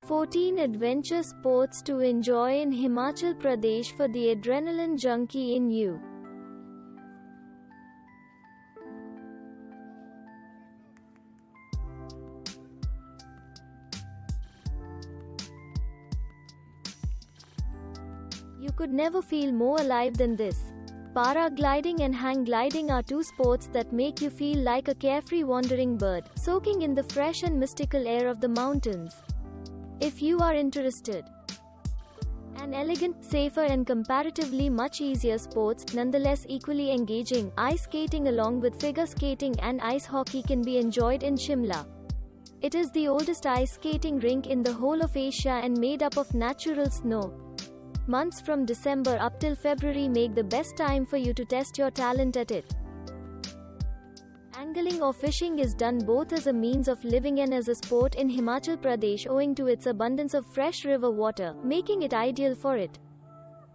14 adventure sports to enjoy in Himachal Pradesh for the adrenaline junkie in you. You could never feel more alive than this. Paragliding and hang gliding are two sports that make you feel like a carefree wandering bird, soaking in the fresh and mystical air of the mountains. If you are interested, an elegant, safer and comparatively much easier sports, nonetheless equally engaging, ice skating along with figure skating and ice hockey can be enjoyed in Shimla. It is the oldest ice skating rink in the whole of Asia and made up of natural snow. Months from December up till February make the best time for you to test your talent at it. Angling or fishing is done both as a means of living and as a sport in Himachal Pradesh owing to its abundance of fresh river water, making it ideal for it.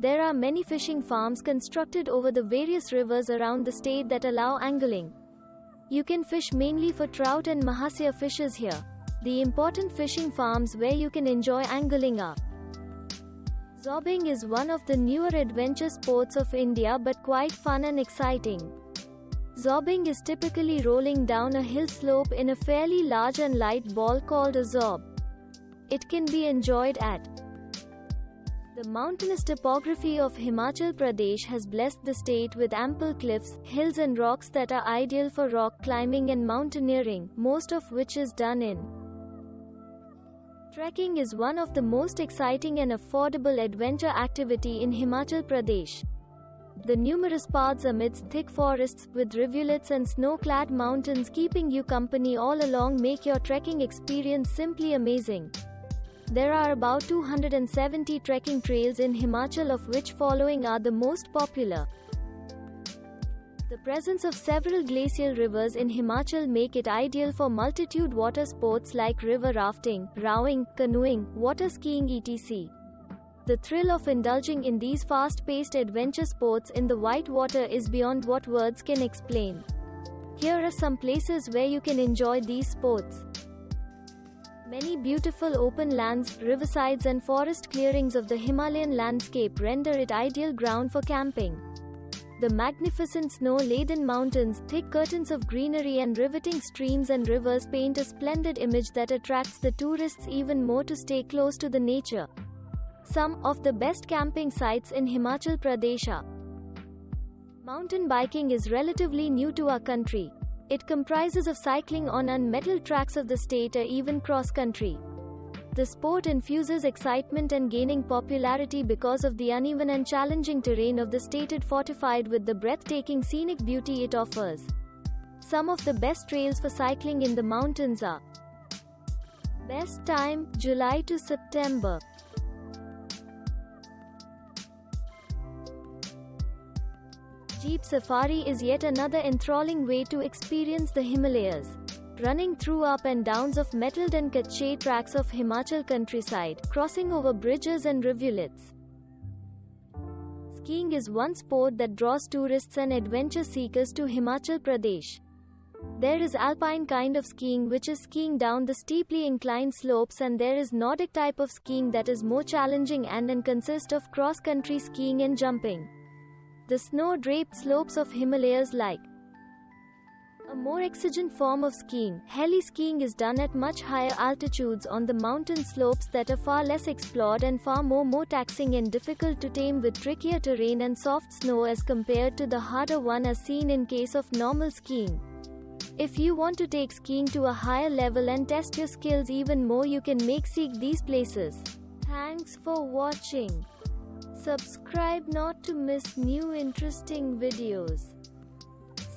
There are many fishing farms constructed over the various rivers around the state that allow angling. You can fish mainly for trout and mahasya fishes here. The important fishing farms where you can enjoy angling are: Zobbing is one of the newer adventure sports of India but quite fun and exciting. Zobbing is typically rolling down a hill slope in a fairly large and light ball called a zob. It can be enjoyed at the mountainous topography of Himachal Pradesh has blessed the state with ample cliffs, hills and rocks that are ideal for rock climbing and mountaineering, most of which is done in. Trekking is one of the most exciting and affordable adventure activity in Himachal Pradesh. The numerous paths amidst thick forests, with rivulets and snow-clad mountains keeping you company all along make your trekking experience simply amazing. There are about 270 trekking trails in Himachal, of which following are the most popular. The presence of several glacial rivers in Himachal make it ideal for multitude water sports like river rafting, rowing, canoeing, water skiing etc. The thrill of indulging in these fast-paced adventure sports in the white water is beyond what words can explain. Here are some places where you can enjoy these sports. Many beautiful open lands, riversides and forest clearings of the Himalayan landscape render it ideal ground for camping. The magnificent snow-laden mountains, thick curtains of greenery and riveting streams and rivers paint a splendid image that attracts the tourists even more to stay close to the nature. Some of the best camping sites in Himachal Pradesh are: mountain biking is relatively new to our country. It comprises of cycling on unmetalled tracks of the state or even cross-country. The sport infuses excitement and gaining popularity because of the uneven and challenging terrain of the state, fortified with the breathtaking scenic beauty it offers. Some of the best trails for cycling in the mountains are: best time, July to September. Jeep safari is yet another enthralling way to experience the Himalayas. Running through up and downs of metalled and kachche tracks of Himachal countryside, crossing over bridges and rivulets. Skiing is one sport that draws tourists and adventure seekers to Himachal Pradesh. There is alpine kind of skiing, which is skiing down the steeply inclined slopes, and there is Nordic type of skiing that is more challenging and consists of cross-country skiing and jumping. The snow-draped slopes of Himalayas like a more exigent form of skiing. Heli skiing is done at much higher altitudes on the mountain slopes that are far less explored and far more taxing and difficult to tame, with trickier terrain and soft snow as compared to the harder one as seen in case of normal skiing. If you want to take skiing to a higher level and test your skills even more, you can seek these places. Thanks for watching. Subscribe not to miss new interesting videos.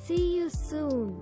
See you soon.